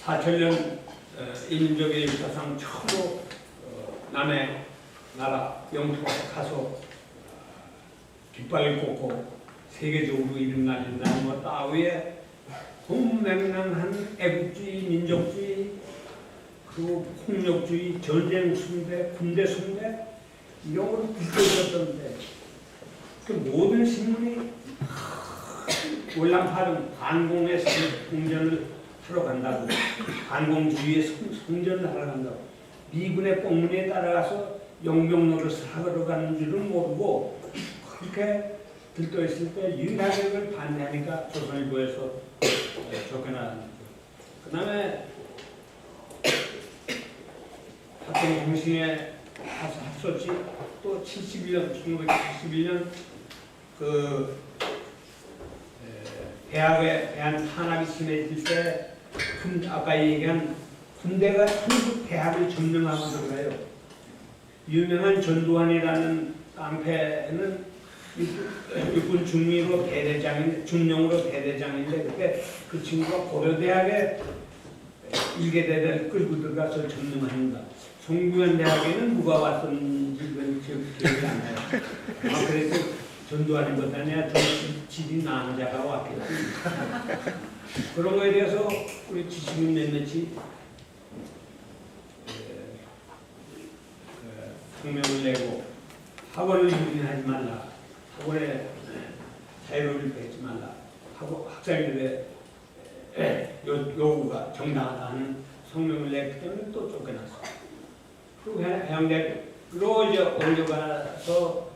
4천년 인민족의 역사상 처음으로 남의 나라 영토에 가서 깃발을 꽂고 세계적으로 이름 날린 뭐 따위에 동맹랑한 애국주의, 민족주의, 그리고 폭력주의, 전쟁 숭배, 군대 숭배 이런 걸 불태웠었는데 그 모든 신문이 월남파는 반공의 성전을 하러 간다고, 반공주의의 성전을 하러 간다고, 미군의 꽁무니에 따라가서 용병노릇을 하러 가는 줄은 모르고 그렇게 들떠있을 때 유일하게 그걸 반대하니까 조선일보에서 쫓겨나는. 그 다음에 학생정신에 합소치 또 71년, 1971년 그 대학에 대한 탄압이 심해질 때 아까 얘기한 군대가 한국 대학을 점령하고 들어가요. 유명한 전두환이라는 깡패는 육군 중위로 대대장인데, 중령으로 대대장인데 그때 그 친구가 고려대학에 일개대대를 끌고 들어가서 점령합니다. 송규현 대학에는 누가 왔었는지 기억이 안 나요. 그래서 전두환이보다는 더 질이 나은 자가 왔겠지. 그런 거에 대해서 우리 지식인 몇몇이 성명을 내고 학원을 유린하지 말라, 학원에 자유를 뺏지 말라, 학생들의 요구가 정당하다는 성명을 냈기 때문에 또 쫓겨났어. 그리고 해양대로 이제 올려가서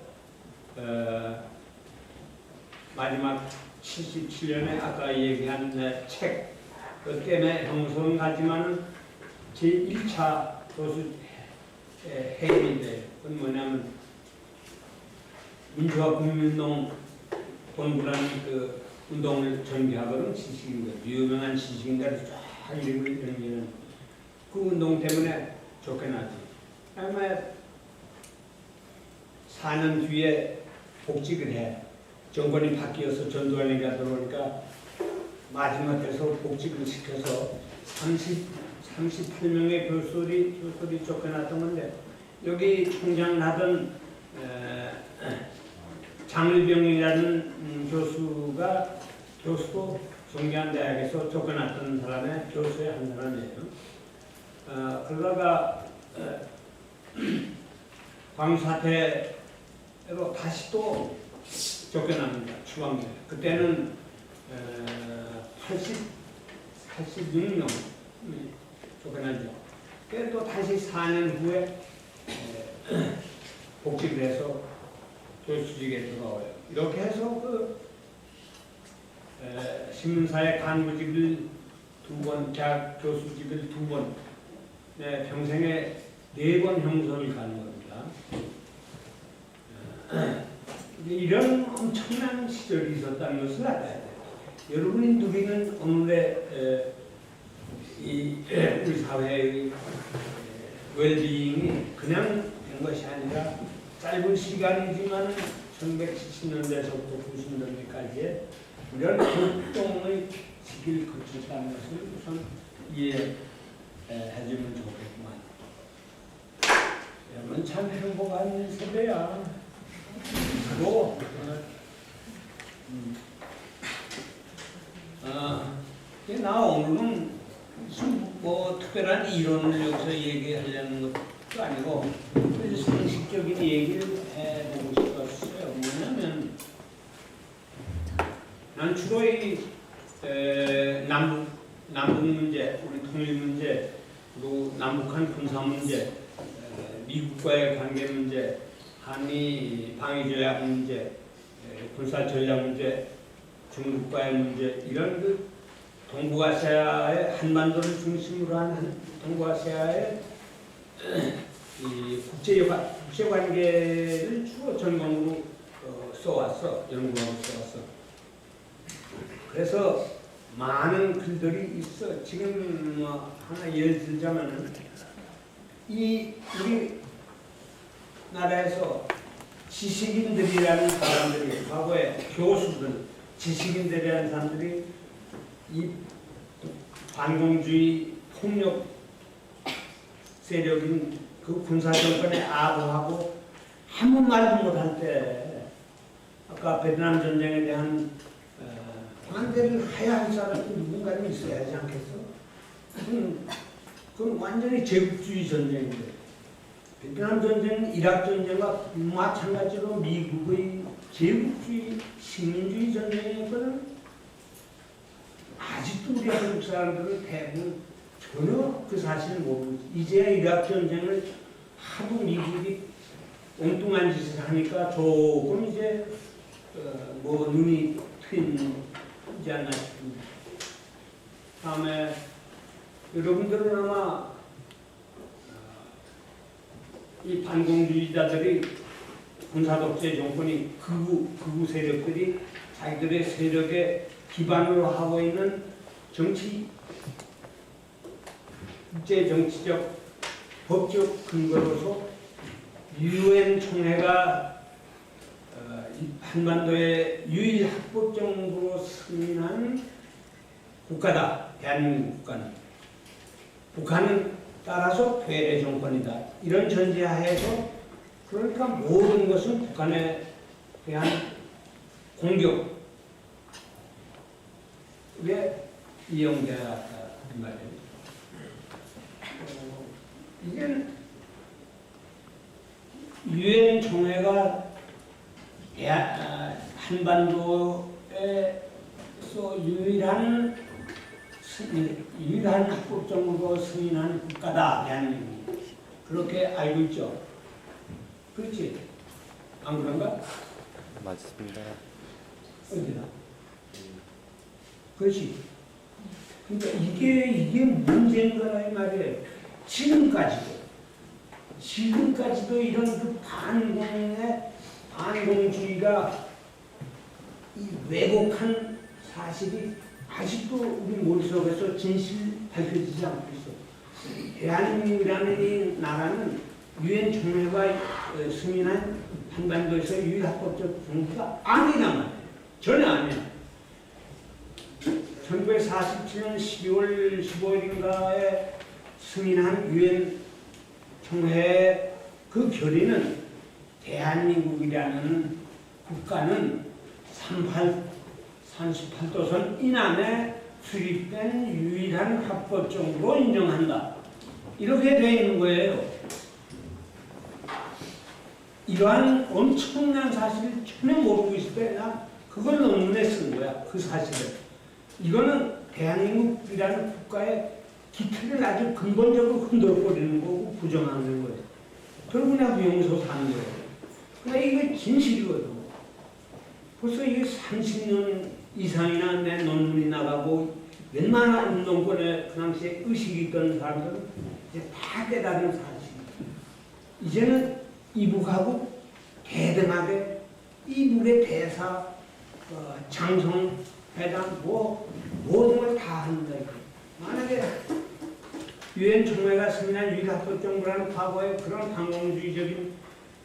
마지막 77년에 아까 얘기한 책, 그 때문에 형성은 가지만은 제1차 교수 해임인데, 그건 뭐냐면 민주화 국민운동 본부라는 그 운동을 전개하거든. 지식인들, 유명한 지식인들이 쫙 이름을 연기는 그 운동 때문에 쫓겨나지. 아마 4년 뒤에 복직을 해. 정권이 바뀌어서 전두환이가 들어오니까 마지막에서 복직을 시켜서 38명의 교수들이 쫓겨났던 건데, 여기 총장을 하던 장일병이라는 교수도 정계한대학에서 쫓겨났던 사람의 교수의 한 사람이에요. 그러다가 광사태로 다시 또 쫓겨납니다. 추방돼. 그때는 86명 쫓겨나죠. 그래서 또 다시 4년 후에 복직을 해서 교수직에 들어와요. 이렇게 해서 그 신문사의 간부직을 2번, 대학 교수직을 2번, 평생에 4번 형성을 가는 겁니다. 이런 엄청난 시절이 있었다는 것을 알아야 돼요. 여러분이 누리는 오늘의 우리 사회의 웰비잉이 그냥 된 것이 아니라 짧은 시간이지만 1970년대에서부터 90년대까지의 이런 활동의 시기를 거쳤다는 것을 우선 이해해주면 좋겠구만. 여러분 참 행복한 세대야. 그리고 나 오늘은 무슨 뭐 특별한 이론을 여기서 얘기하려는 것도 아니고 상식적인 얘기를 해보고 싶었어요. 뭐냐면 난 주로 이 남북 문제, 우리 통일 문제, 그리고 남북한 군사 문제, 미국과의 관계 문제, 한미 방위조약 문제, 군사 전략 문제, 중국과의 문제, 이런 그 동북아시아의 한반도를 중심으로 한 동북아시아의 이 국제관계를 주로 전공으로 써왔어. 연구하고 써왔어. 그래서 많은 글들이 있어. 지금 하나 예를 들자면은 이 우리 나라에서 지식인들이라는 사람들이, 과거에 교수들, 지식인들이라는 사람들이 이 반공주의 폭력 세력인 그 군사정권의 아부하고 아무 말도 못할 때 아까 베트남 전쟁에 대한 반대를 해야 할 사람이 누군가는 있어야 하지 않겠어? 그건 완전히 제국주의 전쟁인데 베트남 전쟁, 이라크 전쟁과 마찬가지로 미국의 제국주의, 식민주의 전쟁이거든. 아직도 우리 한국 사람들은 대부분 전혀 그 사실을 모르고 이제야 이라크 전쟁을 하도 미국이 엉뚱한 짓을 하니까 조금 이제 뭐 눈이 트이지 않나 싶습니다. 다음에 여러분들은 아마 이 반공주의자들이 군사독재 정권이 극우 세력들이 자기들의 세력의 기반으로 하고 있는 국제 정치적 법적 근거로서 UN 총회가 한반도의 유일 합법 정부로 승인한 국가다. 대한민국 국가는. 북한은 따라서 괴뢰 정권이다. 이런 전제하에서 그러니까 모든 것은 북한에 대한 공격에 이용되었다. 이 말이에요. 이게 유엔 총회가 한반도에서 유일한 합법적으로 승인한 국가다. 대한민국이. 그렇게 알고 있죠. 그렇지? 안 그런가? 맞습니다. 어디나? 그렇지. 그러니까 이게 문제인 거라 이 말이에요. 지금까지도 이런 그 반공주의가 이 왜곡한 사실이 아직도 우리 머릿속에서 진실 밝혀지지 않고 있어. 대한민국이라는 이 나라는 유엔 총회가 승인한 한반도에서 유일합법적 정부가 아니란 말이에요. 전혀 아니야. 1947년 12월 15일인가에 승인한 유엔 총회의 그 결의는 대한민국이라는 국가는 38도선 이남에 수립된 유일한 합법적으로 인정한다. 이렇게 되어 있는 거예요. 이러한 엄청난 사실을 전혀 모르고 있을 때 나 그걸 논문에 쓴 거야. 그 사실을. 이거는 대한민국이라는 국가의 기틀을 아주 근본적으로 흔들어버리는 거고 부정하는 거예요. 그러고 나서 용서 사는 거예요. 그러니까 이게 진실이거든. 벌써 이게 30년 이상이나 내 논문이 나가고 웬만한 운동권에 그 당시에 의식이 있던 사람들은 이제 다 깨달은 사실이에요. 이제는 이북하고 대등하게 이북의 대사, 장성회담 모든 걸 다 한다. 만약에 유엔 총회가 승인한 유일합법 정부라는 과거의 그런 반공주의적인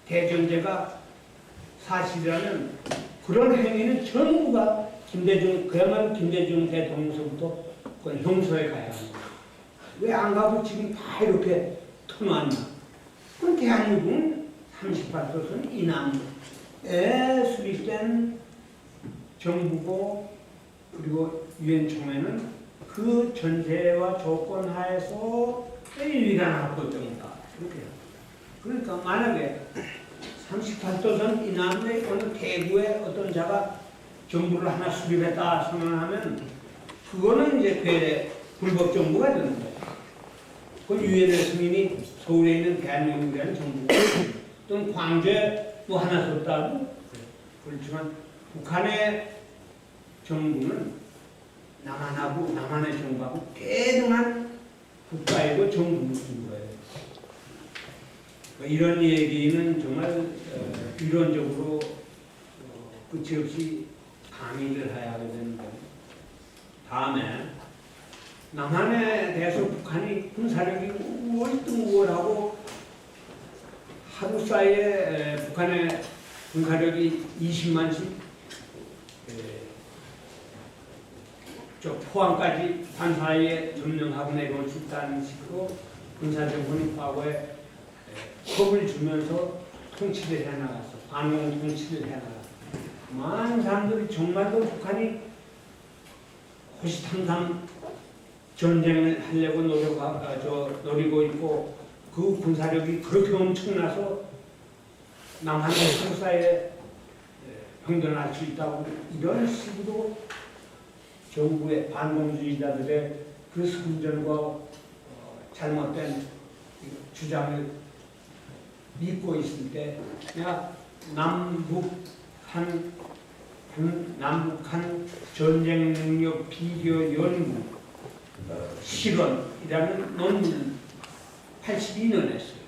대전제가 사실이라면 그런 행위는 전부가 그야말로 김대중 대통령서부터 그건 형소에 가야 합니다. 왜 안 가고 지금 다 이렇게 터놨나? 그럼 대한민국은 38도선 이남에 수립된 정부고 그리고 유엔 총회는 그 전제와 조건 하에서 유일한 합법정이다. 이렇게. 그러니까 만약에 38도선 이남의 어느 대구의 어떤 자가 정부를 하나 수립했다 선언하면 그거는 이제 괴뢰 불법 정부가 되는 거예요. 그건 유엔의 승인이 서울에 있는 대한민국이라는 정부고 또는 광주에 뭐 하나 줬다고 그렇지만 북한의 정부는 남한의 정부하고 대등한 국가이고 정부인 거예요. 이런 얘기는 정말 이론적으로 끝이 없이 강의를 해야 하게 되는 거예요. 다음에 남한에 대해서 북한이 군사력이 우월하고 하루 사이에 북한의 군사력이 20만씩 저 포항까지 반사이에 점령하고 내려올 수 있다는 식으로 군사정권이 과거에 겁을 주면서 통치를 해나갔어. 반공 통치를 해나갔어. 많은 사람들이 정말로 북한이 호시탐탐 전쟁을 하려고 노리고 있고 그 군사력이 그렇게 엄청나서 남한과 한국 사이에 형전할 수 있다고 이런 식으로 정부의 반공주의자들의 그 선전과 잘못된 주장을 믿고 있을 때 내가 남북한 전쟁 능력 비교 연구 실험이라는 논문을 82년 했어요.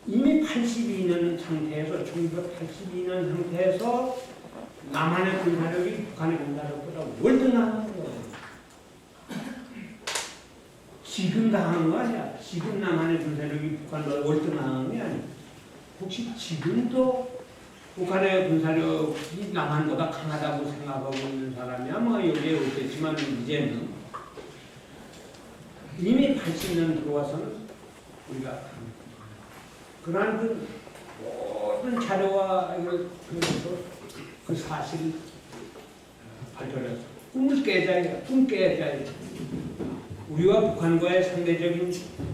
이미 82년 상태에서 1982년 상태에서 남한의 군사력이 북한의 군사력보다 월등한 거예요. 지금 당하는 거 아니야. 지금 남한의 군사력이 북한보다 월등한 게 아니야. 혹시 지금도 북한의 군사력이 남한보다 강하다고 생각하고 있는 사람이 아마 여기에 없겠지만 이제는 이미 80년 들어와서는 우리가 그러한 그 모든 자료와 이걸 통해서 그 사실을 발견해서 꿈을 깨자, 꿈 깨자. 우리와 북한과의 상대적인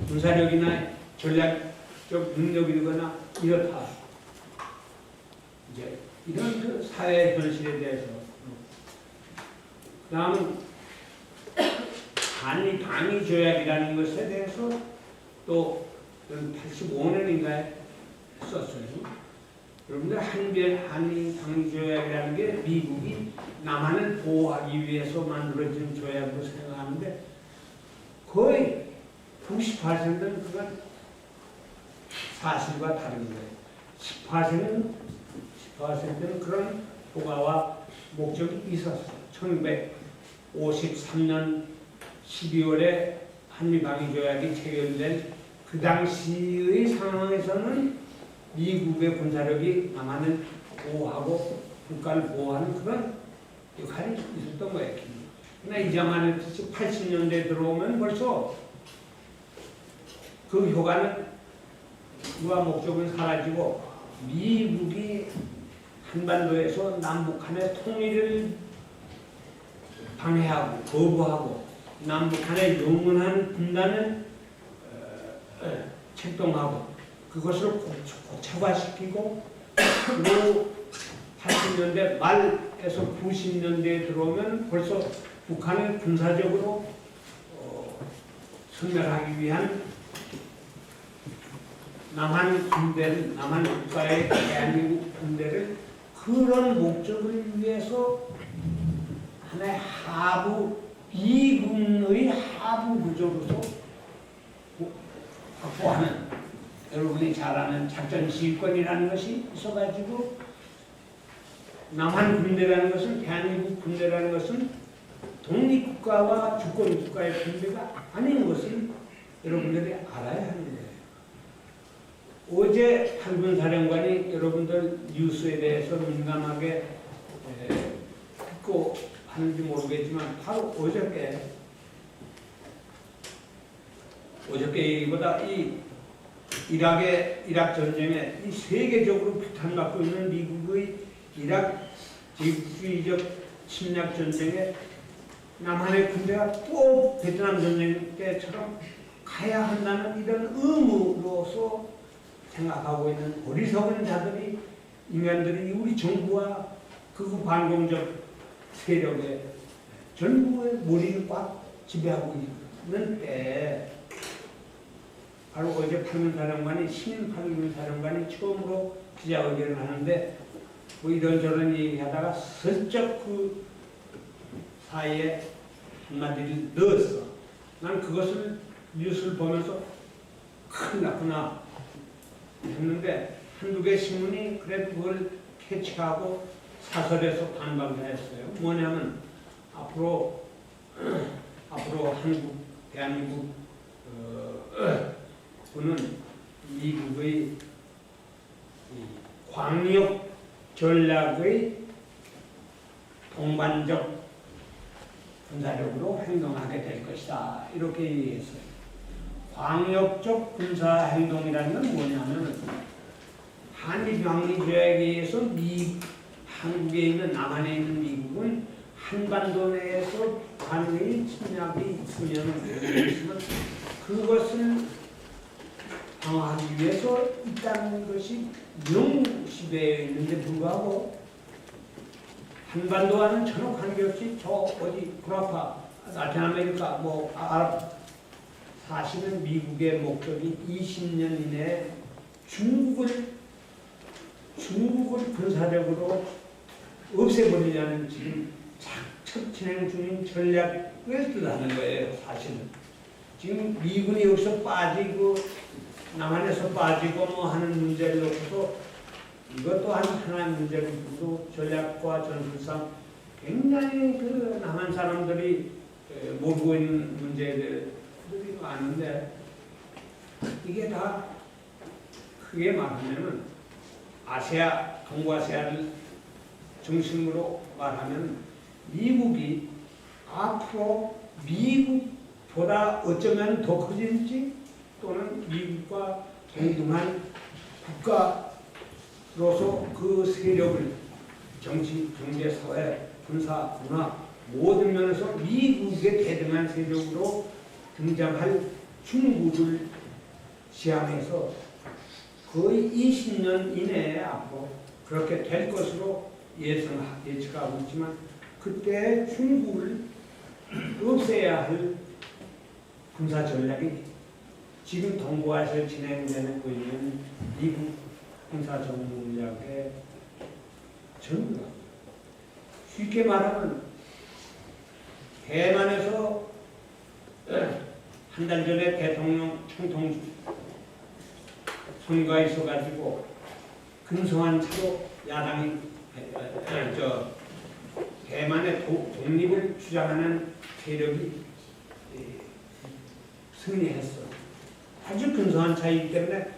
군사력이나 전략적 능력이거나 이렇다. 이제 이런 그 사회 현실에 대해서 그다음은 한미 방위 조약이라는 것에 대해서 또 85년인가에 썼어요. 여러분들 한미 방위 조약이라는 게 미국이 남한을 보호하기 위해서 만들어진 조약으로 생각하는데 거의 98%는 그건 사실과 다른 거예요. 10%는 그런 효과와 목적이 있었어. 1953년 12월에 한미방위조약이 체결된 그 당시의 상황에서는 미국의 군사력이 남한을 보호하고 국가를 보호하는 그런 역할이 있었던 거예요. 그러나 이자만 80년대에 들어오면 벌써 그 효과는 그와 목적은 사라지고 미국이 한반도에서 남북한의 통일을 방해하고 거부하고 남북한의 영원한 분단을 책동하고 그것을 고착화시키고 그리고 80년대 말에서 90년대에 들어오면 벌써 북한을 군사적으로 섬멸하기 위한 남한 군대를, 남한 국가의 대한민국 군대를 그런 목적을 위해서 하나의 하부, 미군의 하부 구조로서 확보하는 여러분이 잘 아는 작전 지휘권이라는 것이 있어가지고 남한 군대라는 것은 대한민국 군대라는 것은 독립국가와 주권국가의 군대가 아닌 것을 여러분들이 알아야 하는 거예요. 어제 한군 사령관이 여러분들 뉴스에 대해서 민감하게 듣고 하는지 모르겠지만 바로 어저께보다 이 이락 전쟁에 이 세계적으로 비판받고 있는 미국의 이락 제국주의적 침략 전쟁에 남한의 군대가 또 베트남 전쟁 때처럼 가야 한다는 이런 의무로서 생각하고 있는 어리석은 자들이 인간들이 우리 정부와 그 반공적 세력의 전부의 머리를 꽉 지배하고 있는 때 바로 어제 팔문 사령관이 신임 팔문 사령관이 처음으로 기자회견을 하는데 뭐 이런저런 얘기하다가 슬쩍 그 사이에 한마디를 넣었어. 난 그것을 뉴스를 보면서 큰일 났구나 했는데 한두 개 신문이 그래도 그걸 캐치하고 사설에서 반박을 했어요. 뭐냐면 앞으로 한국, 대한민국 군은 미국의 광역 전략의 동반적 군사력으로 행동하게 될 것이다. 이렇게 얘기했어요. 광역적 군사행동이라는 건 뭐냐면 한미병조약에 의해서 한국에 있는 남한에 있는 미국은 한반도 내에서 반응이 침략이 있으면 그것을 방어하기 위해서 있다는 것이 명시되어 있는데 불구하고 한반도와는 전혀 관계없이 저 어디 구라파, 라틴 아메리카, 아랍 사실은 미국의 목적이 20년 이내에 중국을 군사력으로 없애버리려는 지금 착착 진행 중인 전략을 뜻하는 거예요. 사실은 지금 미군이 여기서 빠지고 남한에서 빠지고 하는 문제를 놓고서 이것도 하나의 문제를 두고 전략과 전술상 굉장히 그 남한 사람들이 모르고 있는 문제들이 많은데 이게 다 크게 말하면은 동부아시아를 중심으로 말하면 미국이 앞으로 미국보다 어쩌면 더 커질지 또는 미국과 동등한 국가로서 그 세력을 정치, 경제, 사회, 군사, 문화 모든 면에서 미국의 대등한 세력으로 등장할 중국을 시향해서 거의 20년 이내에 앞으로 그렇게 될 것으로 예측하고 있지만 그때 중국을 없애야 할 군사 전략이 지금 동부아시아에 진행되고 있는 미국 군사 전략의 전부다. 쉽게 말하면 대만에서 한 달 전에 대통령 총통 선거가 있어가지고 근소한 차로 야당이 대만의 독립을 주장하는 세력이 승리했어. 아주 근소한 차이기 때문에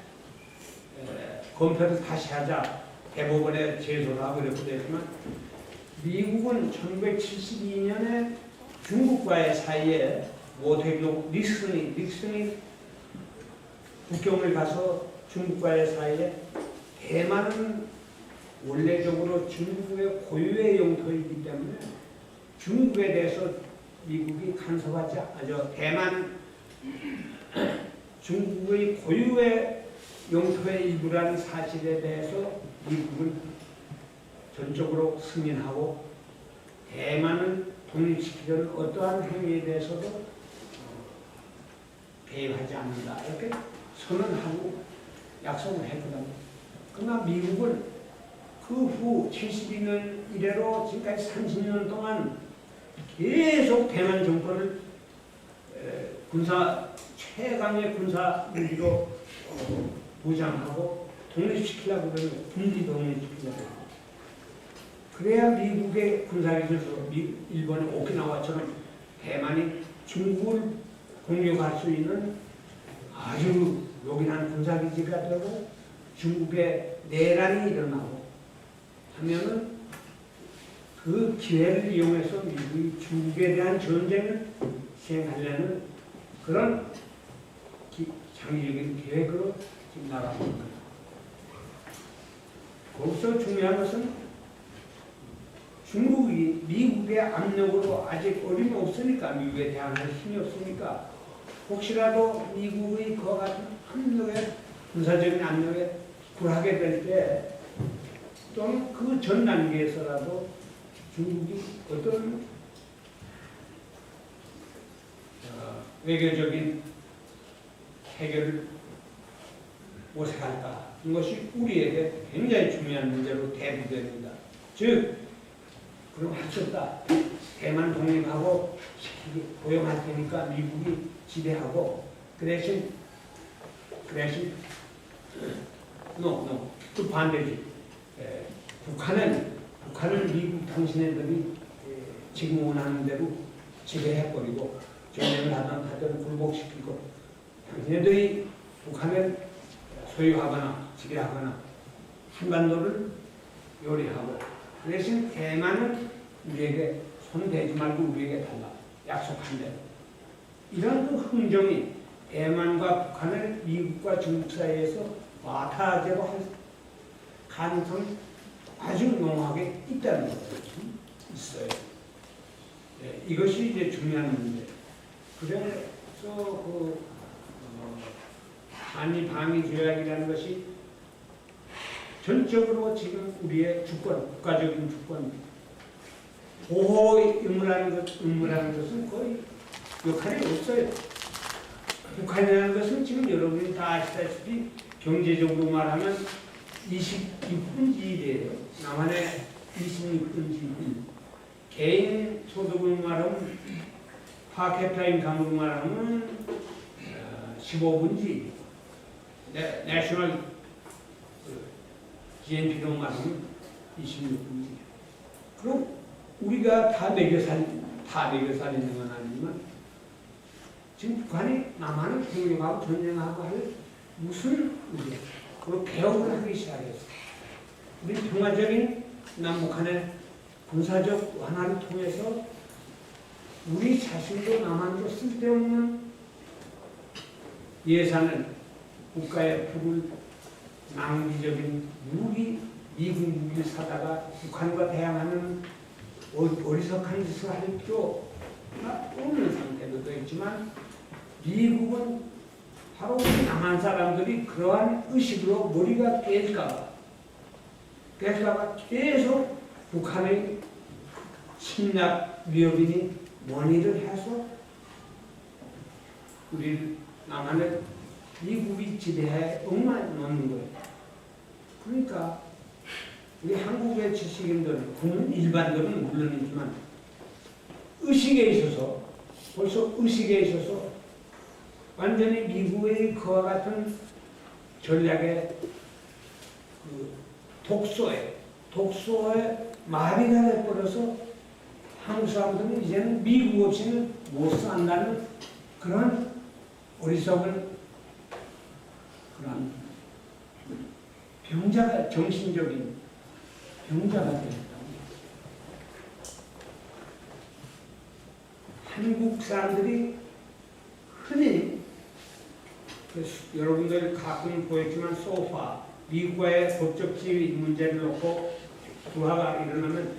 검표를 다시 하자 대법원에 제소를 하고 이렇게 됐지만 미국은 1972년에 중국과의 사이에 모태교 닉슨이 국경을 가서 중국과의 사이에 대만은 원래적으로 중국의 고유의 영토이기 때문에 중국에 대해서 미국이 간섭하지 대만 중국의 고유의 영토의 일부라는 사실에 대해서 미국은 전적으로 승인하고 대만을 독립시키려는 어떠한 행위에 대해서도 개입하지 않는다. 이렇게 선언하고 약속을 했거든요. 그러나 미국은 그 후 72년 이래로 지금까지 30년 동안 계속 대만 정권을 최강의 군사 무기로 보장하고 독립시키려고 그러는 거예요. 분리 독립시키려고. 그래야 미국의 군사기술로 일본의 오키나와처럼 대만이 중국을 공격할 수 있는 아주 요긴한 군사기지가 되고 중국의 내란이 일어나고 하면은 그 기회를 이용해서 미국이 중국에 대한 전쟁을 시행하려는 그런 장기적인 계획으로 지금 나가고 있습니다. 거기서 중요한 것은 중국이 미국의 압력으로 아직 어림없으니까 미국에 대항할 힘이 없으니까 혹시라도 미국의 그와 같은 압력에 군사적인 압력에 굴하게 될 때 또는 그 전 단계에서라도 중국이 어떤 외교적인 해결을 모색할까 이것이 우리에게 굉장히 중요한 문제로 대두됩니다. 즉 그럼 할 수 없다. 대만 독립하고 고용할 테니까 미국이 지배하고 그 대신 그 반대지. 북한을 미국 당신네들이 지금 원하는 대로 지배해버리고 전쟁을 하든 굴복시키고 당신네들이 북한을 소유하거나 지배하거나 한반도를 요리하고 그 대신 대만은 우리에게 손대지 말고 우리에게 달라. 약속한 대로. 이런 그 흥정이 대만과 북한을 미국과 중국 사이에서 와타제로 할 가능성이 아주 농후하게 있다는 거예요. 있어요. 네, 이것이 이제 중요한 문제. 그래서 한미 방위 조약이라는 것이 전적으로 지금 우리의 주권, 국가적인 주권 보호 의무라는 것은 거의 역할이 없어요. 북한이라는 것은 지금 여러분이 다 아시다시피 경제적으로 말하면 26분지 1이에요. 남한의 26분지 1. 개인 소득을 말하면 파케타 인감으로 말하면 15분지 1. 내셔널 GNP로 말하면 26분지 1. 그럼 우리가 다 먹여 살리는 건 아니지만 지금 북한이 남한을 공격하고 전쟁하고 할 무슨 우리 그걸 개혁을 하기 시작했어. 우리 평화적인 남북한의 군사적 완화를 통해서 우리 자신도 남한도 쓸데없는 예산을 국가에 부를 낭비적인 무기, 미국 무기를 사다가 북한과 대항하는 어리석한 짓을 할 필요가 없는 상태도 되겠지만 미국은 바로 우리 남한 사람들이 그러한 의식으로 머리가 깨질까봐 계속 북한의 침략 위협이니 원의를 해서 우리 남한을 미국이 지배해 엉망놓는 거예요. 그러니까 우리 한국의 지식인들, 국민 일반들은 물론이지만 의식에 있어서 벌써 의식에 있어서 완전히 미국의 그와 같은 전략의 그 독소에 마비가 돼버려서 한국 사람들은 이제는 미국 없이는 못 산다는 그런 어리석은 그런 병자가, 정신적인 병자가 되었다. 한국 사람들이 흔히 여러분들 가끔 보였지만 소파 미국과의 법적 지위 문제를 놓고 부하가 일어나면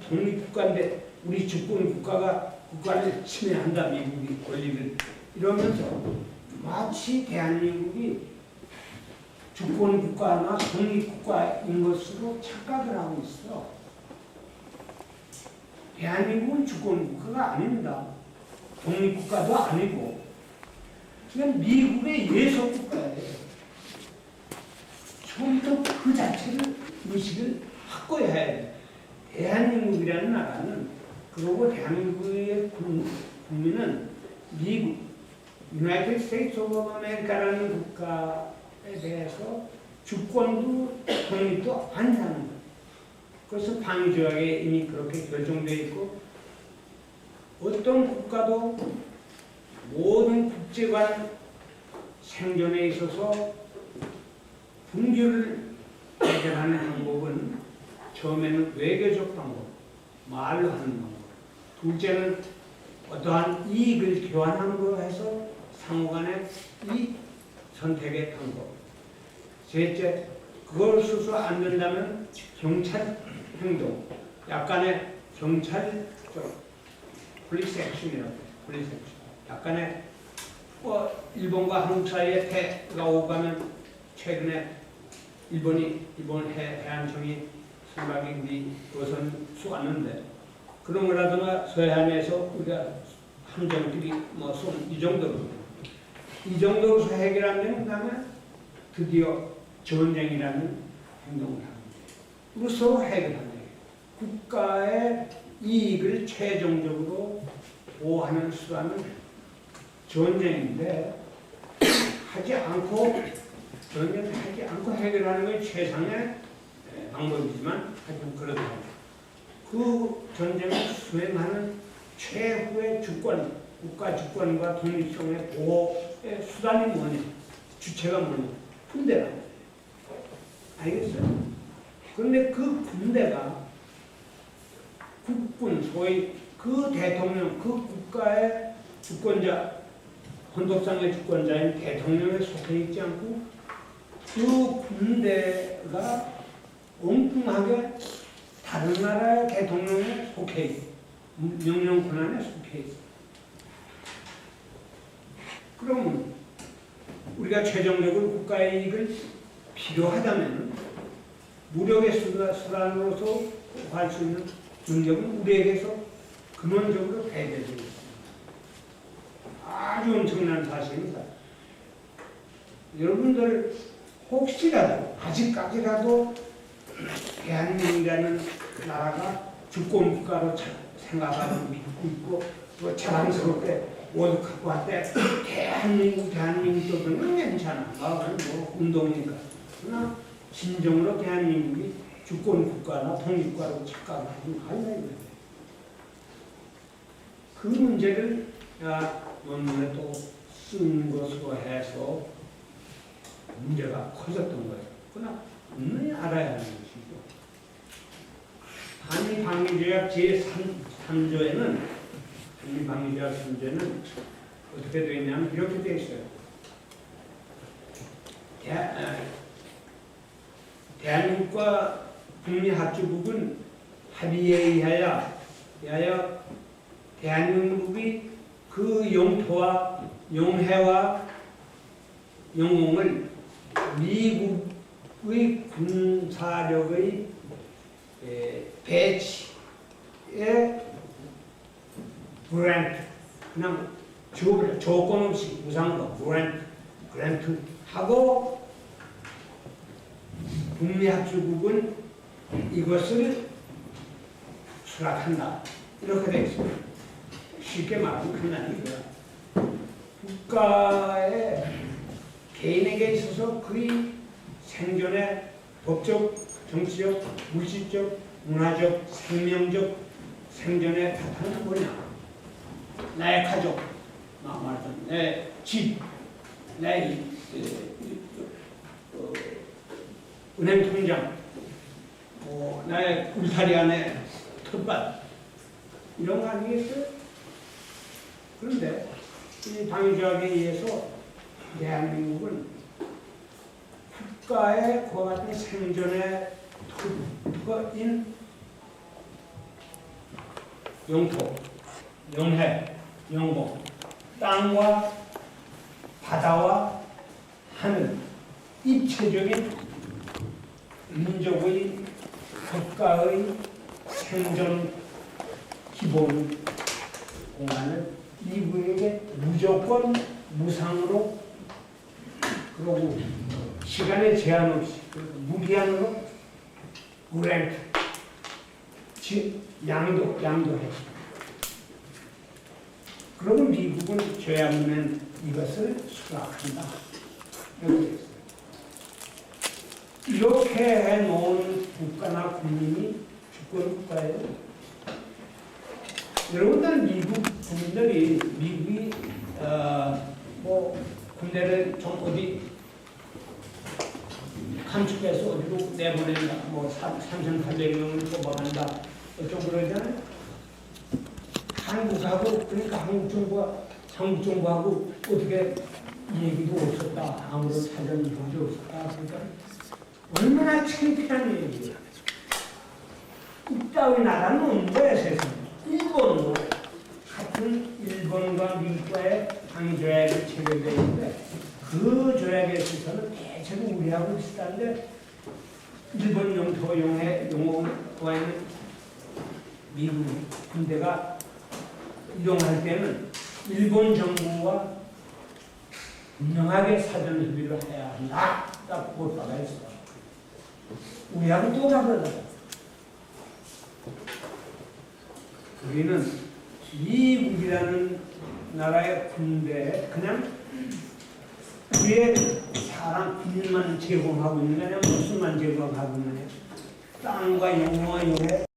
독립국가인데 우리 주권 국가를 침해한다 미국이 권리를 이러면서 마치 대한민국이 주권국가나 독립국가인 것으로 착각을 하고 있어. 대한민국은 주권국가가 아닙니다. 독립국가도 아니고 그냥 미국의 예속국가예요. 처음부터 그 자체를 의식을 바꿔야 해요. 대한민국이라는 나라는 그리고 대한민국의 국민은 미국, 유나이티드 스테이트 오브 아메리카라는 국가에 대해서 주권도 독립도 아니라는 거예요. 그래서 방위조약에 이미 그렇게 결정되어 있고 어떤 국가도 모든 국제관 생존에 있어서 분규를 해결하는 방법은 처음에는 외교적 방법, 말로 하는 방법, 둘째는 어떠한 이익을 교환함으로 해서 상호간의 이 선택의 방법, 셋째, 그걸 스스로 안 된다면 경찰 행동, 약간의 경찰적 폴리스 액션이라고 해요. 폴리스 액션. 약간의 일본과 한국 사이에 태가 오가면 최근에 일본 해안청이 선박이 우리 어선 쏘았는데 그런 거라든가 서해안에서 우리가 함정들이 이 정도로 해결하면 그다음에 드디어 전쟁이라는 행동을 하는 거예요. 그리고 서로 해결하는 거예요. 국가의 이익을 최종적으로 보호하는 수단은 전쟁인데 전쟁을 하지 않고 해결하는 것이 최상의 방법이지만 하여튼 그렇다. 그 전쟁을 수행하는 최후의 주권, 국가 주권과 독립성의 보호의 수단이 뭐냐? 주체가 뭐냐? 군대라. 알겠어요? 그런데 그 군대가 국군, 소위 그 대통령, 그 국가의 주권자, 헌법상의 주권자인 대통령에 속해 있지 않고 그 군대가 엉뚱하게 다른 나라의 대통령에 속해 있어. 명령 권한에 속해 있어. 그럼 우리가 최종적으로 국가의 이익을 필요하다면 무력의 수단으로서 할 수 있는 능력은 우리에게서 근원적으로 배제되고 있습니다. 아주 엄청난 사실입니다. 여러분들 혹시라도 아직까지라도 대한민국이라는 나라가 주권국가로 생각하고 믿고 있고 또 자랑스럽게 옷 갖고 왔대. 대한민국 떠들면 괜찮아. 뭐 운동이니까. 그러나 진정으로 대한민국이 주권국가나 독립국가로 착각하지 말아야 돼. 그 문제를 논문에 또 쓴 것으로 해서 문제가 커졌던 거예요. 그러나 분명히 알아야 하는 것이죠. 한미방위조약 제3조에는 한미방위조약 3조에는 어떻게 되어 있냐면 이렇게 되어 있어요. 대한민국과 북미합중국은 합의에 의하여 대한민국이 그 영토와 영해와 영웅을 미국의 군사력의 배치에 그랜트, 그냥 조건 없이 무상으로 그랜트 하고 북미합중국은 이것을 수락한다. 이렇게 되어 있습니다. 쉽게 말하면 그냥 이거야. 국가의 개인에게 있어서 그의 생존의 법적, 정치적, 물질적, 문화적, 생명적 생존의 바탕은 뭐냐? 나의 가족, 말하자면 내 집, 내 은행 통장, 나의 울타리 안에 텃밭 이런 거 아니겠어요? 그런데 이 방위조약에 의해서 대한민국은 국가의 그와 같은 생존의 터인 영토, 영해, 영공, 땅과 바다와 하늘, 입체적인 민족의 국가의 생존 기본 공간을 미국에게 무조건 무상으로 그러고 시간에 제한 없이 무기한으로 그랜트 양도해. 그러면 미국은 줘야 하는 이것을 수락한다. 이렇게 해놓은 국가나 국민이 주권국가예요. 여러분들 미국 국민들이 미국이 군대를 좀 어디 감축해서 어디로 내보낸다, 3,800명을 뽑아간다, 어쩌고 그러잖아요. 한국하고 그러니까 한국 정부하고 어떻게 얘기도 없었다, 아무런 사전 조치도 없었다. 그러니까 얼마나 창피한 얘기야. 이따위 나라는 없는 거야 세상에. 일본도 같은 일본과 미국과의 방위조약이 체결되어 있는데 그 조약에 있어서는 대체로 우리하고 비슷한데 일본 영토 용어와 있는 미국 군대가 이동할 때는 일본 정부와 분명하게 사전 협의를 해야 한다. 딱 볼바가 있어. 우리하고 또 다르다. 우리는 미국이라는 나라의 군대에 그냥 우리의 사람 군인만 제공하고 있는 거냐, 무슨만 제공하고 있느냐. 땅과 영어와 영해